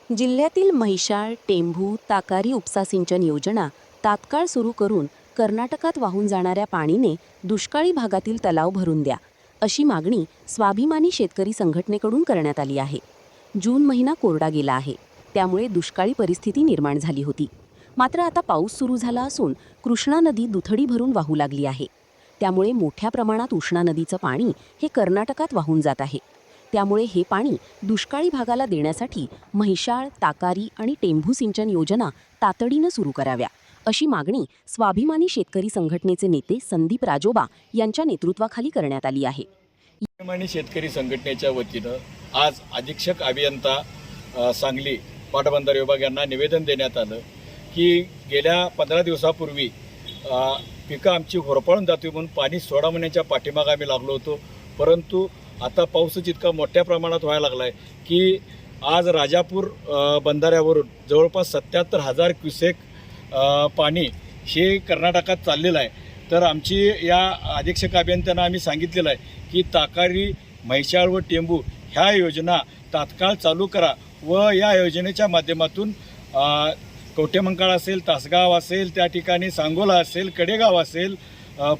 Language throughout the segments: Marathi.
जिल्ह्यातील म्हैसाळ, टेंभू, ताकारी उपसा सिंचन योजना तात्काळ सुरू करून कर्नाटकात वाहून जाणाऱ्या पाणीने दुष्काळी भागातील तलाव भरून द्या, अशी मागणी स्वाभिमानी शेतकरी संघटनेकडून करण्यात आली आहे. जून महिना कोरडा गेला आहे, त्यामुळे दुष्काळी परिस्थिती निर्माण झाली होती. मात्र आता पाऊस सुरू झाला असून कृष्णा नदी दुथडी भरून वाहू लागली आहे. त्यामुळे मोठ्या प्रमाणात उष्णा नदीचं पाणी हे कर्नाटकात वाहून जात आहे. त्यामुळे हे पाणी दुष्काळी भागाला देण्यासाठी म्हैसाळ, ताकारी आणि टेंभू सिंचन योजना तातडीनं सुरू कराव्या, अशी मागणी स्वाभिमानी शेतकरी संघटनेचे नेते संदीप राजोबा यांच्या नेतृत्वाखाली करण्यात आली आहे. स्वाभिमानी शेतकरी संघटनेच्या वतीनं आज अधीक्षक अभियंता सांगली पाटबंधारे विभाग यांना निवेदन देण्यात आलं की गेल्या 15 दिवसापूर्वी पिकं आमची होरपळून जाते म्हणून पाणी सोडा म्हणण्याच्या पाठीमागे आम्ही लागलो होतो. परंतु आता पाऊसच इतका मोठ्या प्रमाणात व्हायला लागला आहे की आज राजापूर बंधाऱ्यावरून जवळपास 77,000 क्युसेक पाणी हे कर्नाटकात चाललेलं आहे. तर आमची या अधीक्षक अभियंत्यांना आम्ही सांगितलेलं आहे की ताकारी, म्हैसाळ व टेंभू ह्या योजना तात्काळ चालू करा व या योजनेच्या माध्यमातून कवठेमंकाळ असेल, तासगाव असेल, त्या ठिकाणी सांगोला असेल, कडेगाव असेल,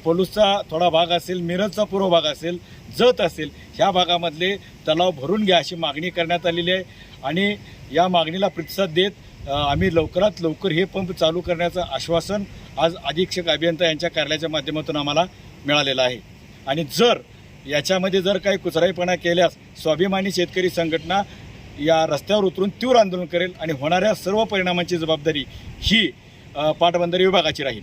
पलूसचा थोडा भाग असेल, मिरजचा पूर्व भाग असेल, जत असेल, ह्या भागामधले तलाव भरून घ्या अशी मागणी करण्यात आलेली आहे. आणि या मागणीला प्रतिसाद देत आम्ही लवकरात लवकर हे पंप चालू करण्याचं आश्वासन आज अधीक्षक अभियंता यांच्या कार्यालयाच्या माध्यमातून आम्हाला मिळालेलं आहे. आणि जर याच्यामध्ये जर काही कुचराईपणा केल्यास स्वाभिमानी शेतकरी संघटना या रस्त्यावर उतरून तीव्र आंदोलन करेल आणि होणाऱ्या सर्व परिणामांची जबाबदारी ही पाटबंधारे विभागाची राहील.